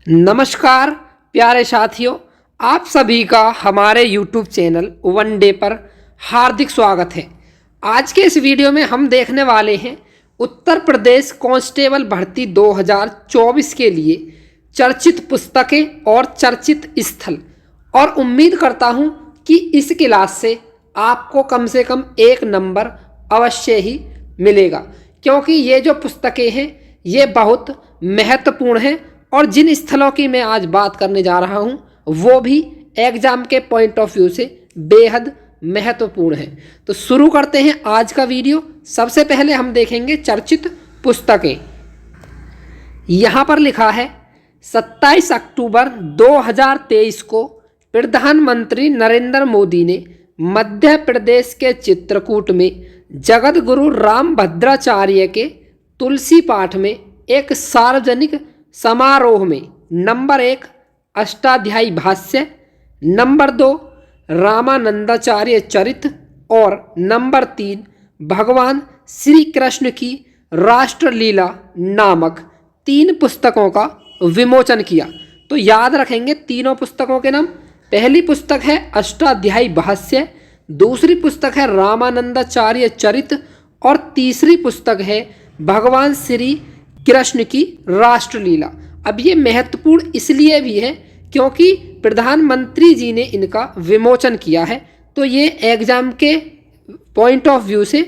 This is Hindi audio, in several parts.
नमस्कार प्यारे साथियों, आप सभी का हमारे YouTube चैनल वन डे पर हार्दिक स्वागत है। आज के इस वीडियो में हम देखने वाले हैं उत्तर प्रदेश कांस्टेबल भर्ती 2024 के लिए चर्चित पुस्तकें और चर्चित स्थल। और उम्मीद करता हूं कि इस क्लास से आपको कम से कम 1 नंबर अवश्य ही मिलेगा, क्योंकि ये जो पुस्तकें हैं ये बहुत महत्वपूर्ण हैं और जिन स्थलों की मैं आज बात करने जा रहा हूं वो भी एग्जाम के पॉइंट ऑफ व्यू से बेहद महत्वपूर्ण है। तो शुरू करते हैं आज का वीडियो। सबसे पहले हम देखेंगे चर्चित पुस्तकें। यहाँ पर लिखा है 27 अक्टूबर 2023 को प्रधानमंत्री नरेंद्र मोदी ने मध्य प्रदेश के चित्रकूट में जगत गुरु रामभद्राचार्य के तुलसी पाठ में एक सार्वजनिक समारोह में नंबर 1 अष्टाध्यायी भाष्य, नंबर 2 रामानंदाचार्य चरित और नंबर 3 भगवान श्री कृष्ण की राष्ट्रलीला नामक 3 पुस्तकों का विमोचन किया। तो याद रखेंगे तीनों पुस्तकों के नाम। पहली पुस्तक है अष्टाध्यायी भाष्य, दूसरी पुस्तक है रामानंदाचार्य चरित और तीसरी पुस्तक है भगवान श्री कृष्ण की राष्ट्रलीला। अब ये महत्वपूर्ण इसलिए भी है क्योंकि प्रधानमंत्री जी ने इनका विमोचन किया है, तो ये एग्जाम के पॉइंट ऑफ व्यू से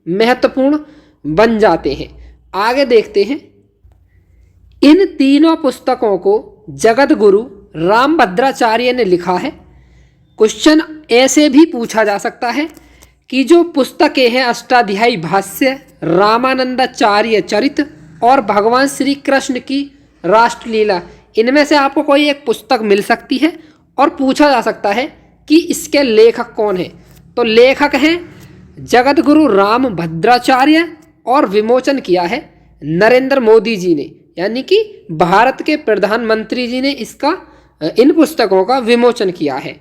महत्वपूर्ण बन जाते हैं। आगे देखते हैं। इन तीनों पुस्तकों को जगत गुरु रामभद्राचार्य ने लिखा है। क्वेश्चन ऐसे भी पूछा जा सकता है कि जो पुस्तकें हैं अष्टाध्यायी भाष्य, रामानंदाचार्य चरित और भगवान श्री कृष्ण की राष्ट्रलीला, इनमें से आपको कोई एक पुस्तक मिल सकती है और पूछा जा सकता है कि इसके लेखक कौन हैं। तो लेखक हैं जगत गुरु रामभद्राचार्य और विमोचन किया है नरेंद्र मोदी जी ने, यानी कि भारत के प्रधानमंत्री जी ने इन पुस्तकों का विमोचन किया है।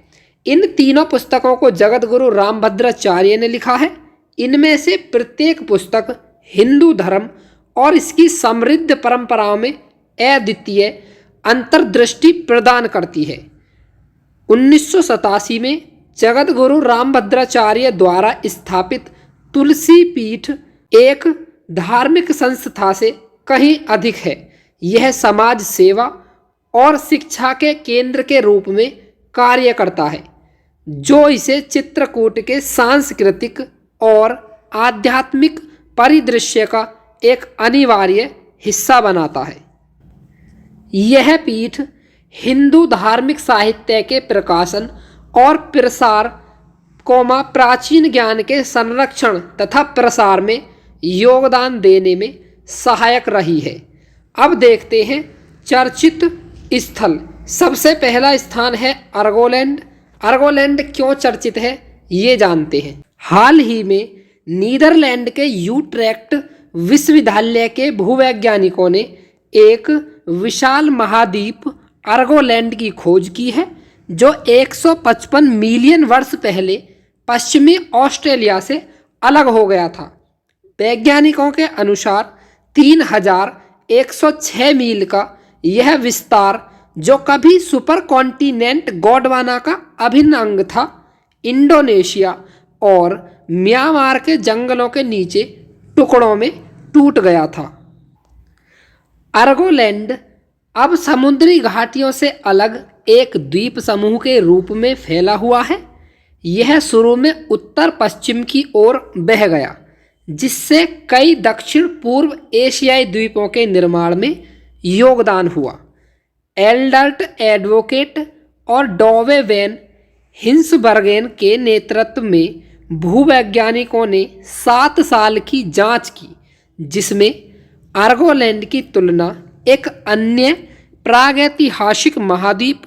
इन तीनों पुस्तकों को जगत गुरु रामभद्राचार्य ने लिखा है। इनमें से प्रत्येक पुस्तक हिंदू धर्म और इसकी समृद्ध परंपराओं में अद्वितीय अंतर्दृष्टि प्रदान करती है। 1987 में जगत गुरु रामभद्राचार्य द्वारा स्थापित तुलसी पीठ एक धार्मिक संस्था से कहीं अधिक है। यह समाज सेवा और शिक्षा के केंद्र के रूप में कार्य करता है, जो इसे चित्रकूट के सांस्कृतिक और आध्यात्मिक परिदृश्य का एक अनिवार्य हिस्सा बनाता है। यह पीठ हिंदू धार्मिक साहित्य के प्रकाशन और प्रसार प्राचीन ज्ञान के संरक्षण तथा प्रसार में योगदान देने में सहायक रही है। अब देखते हैं चर्चित स्थल। सबसे पहला स्थान है अर्गोलैंड। अर्गोलैंड क्यों चर्चित है ये जानते हैं। हाल ही में नीदरलैंड के यूट्रेक्ट विश्वविद्यालय के भूवैज्ञानिकों ने एक विशाल महाद्वीप अर्गोलैंड की खोज की है, जो 155 मिलियन वर्ष पहले पश्चिमी ऑस्ट्रेलिया से अलग हो गया था। वैज्ञानिकों के अनुसार 3106 मील का यह विस्तार, जो कभी सुपर कॉन्टिनेंट गोंडवाना का अभिन्न अंग था, इंडोनेशिया और म्यांमार के जंगलों के नीचे टुकड़ों में टूट गया था। अर्गोलैंड अब समुद्री घाटियों से अलग एक द्वीप समूह के रूप में फैला हुआ है। यह शुरू में उत्तर पश्चिम की ओर बह गया, जिससे कई दक्षिण पूर्व एशियाई द्वीपों के निर्माण में योगदान हुआ। एल्डर्ट एडवोकेट और डोवे वैन हिंसबर्गेन के नेतृत्व में भूवैज्ञानिकों ने 7 साल की जांच की, जिसमें अर्गोलैंड की तुलना एक अन्य प्रागैतिहासिक महाद्वीप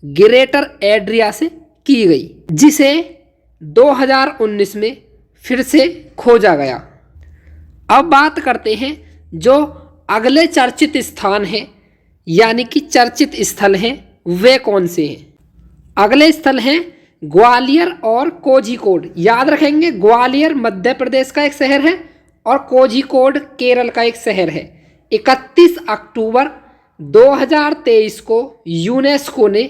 ग्रेटर एड्रिया से की गई, जिसे 2019 में फिर से खोजा गया। अब बात करते हैं जो अगले चर्चित स्थान हैं, यानी कि चर्चित स्थल हैं, वे कौन से हैं। अगले स्थल हैं ग्वालियर और कोझिकोड। याद रखेंगे, ग्वालियर मध्य प्रदेश का एक शहर है और कोझिकोड केरल का एक शहर है। 31 अक्टूबर 2023 को यूनेस्को ने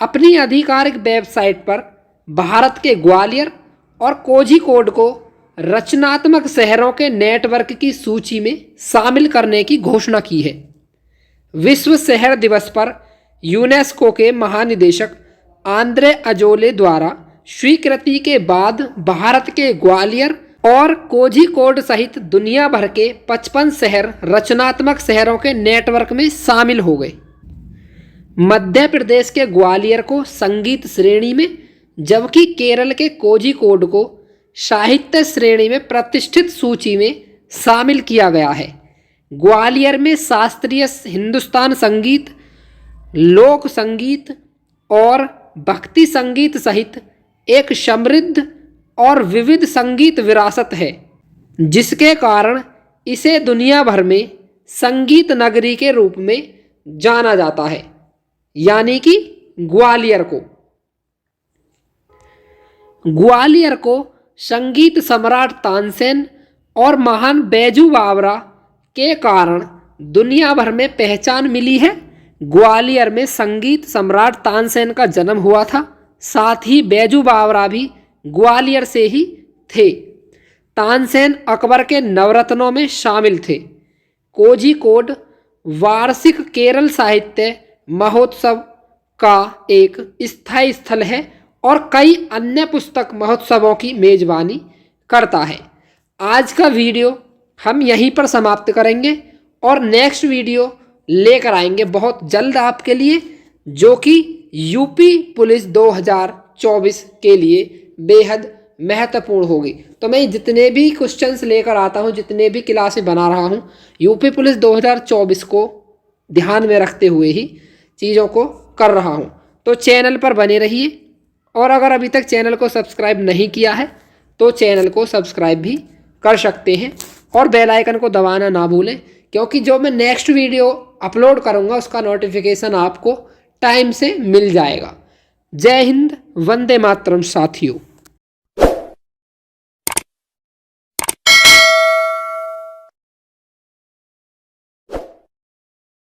अपनी आधिकारिक वेबसाइट पर भारत के ग्वालियर और कोझिकोड को रचनात्मक शहरों के नेटवर्क की सूची में शामिल करने की घोषणा की है। विश्व शहर दिवस पर यूनेस्को के महानिदेशक आंद्रे अजोले द्वारा स्वीकृति के बाद भारत के ग्वालियर और कोझिकोड सहित दुनिया भर के 55 शहर रचनात्मक शहरों के नेटवर्क में शामिल हो गए। मध्य प्रदेश के ग्वालियर को संगीत श्रेणी में, जबकि केरल के कोझिकोड को साहित्य श्रेणी में प्रतिष्ठित सूची में शामिल किया गया है। ग्वालियर में शास्त्रीय हिंदुस्तान संगीत, लोक संगीत और भक्ति संगीत सहित एक समृद्ध और विविध संगीत विरासत है, जिसके कारण इसे दुनिया भर में संगीत नगरी के रूप में जाना जाता है। यानी कि ग्वालियर को संगीत सम्राट तानसेन और महान बैजू बावरा के कारण दुनिया भर में पहचान मिली है। ग्वालियर में संगीत सम्राट तानसेन का जन्म हुआ था, साथ ही बैजू बावरा भी ग्वालियर से ही थे। तानसेन अकबर के नवरत्नों में शामिल थे। कोझिकोड वार्षिक केरल साहित्य महोत्सव का एक स्थायी स्थल है और कई अन्य पुस्तक महोत्सवों की मेजबानी करता है। आज का वीडियो हम यहीं पर समाप्त करेंगे और नेक्स्ट वीडियो लेकर आएंगे बहुत जल्द आपके लिए, जो कि यूपी पुलिस 2024 के लिए बेहद महत्वपूर्ण होगी। तो मैं जितने भी क्वेश्चंस लेकर आता हूं, जितने भी क्लासेस बना रहा हूं, यूपी पुलिस 2024 को ध्यान में रखते हुए ही चीज़ों को कर रहा हूं। तो चैनल पर बने रहिए और अगर अभी तक चैनल को सब्सक्राइब नहीं किया है तो चैनल को सब्सक्राइब भी कर सकते हैं और बेल आइकन को दबाना ना भूलें, क्योंकि जो मैं नेक्स्ट वीडियो अपलोड करूंगा उसका नोटिफिकेशन आपको टाइम से मिल जाएगा। जय हिंद, वंदे मातरम साथियों।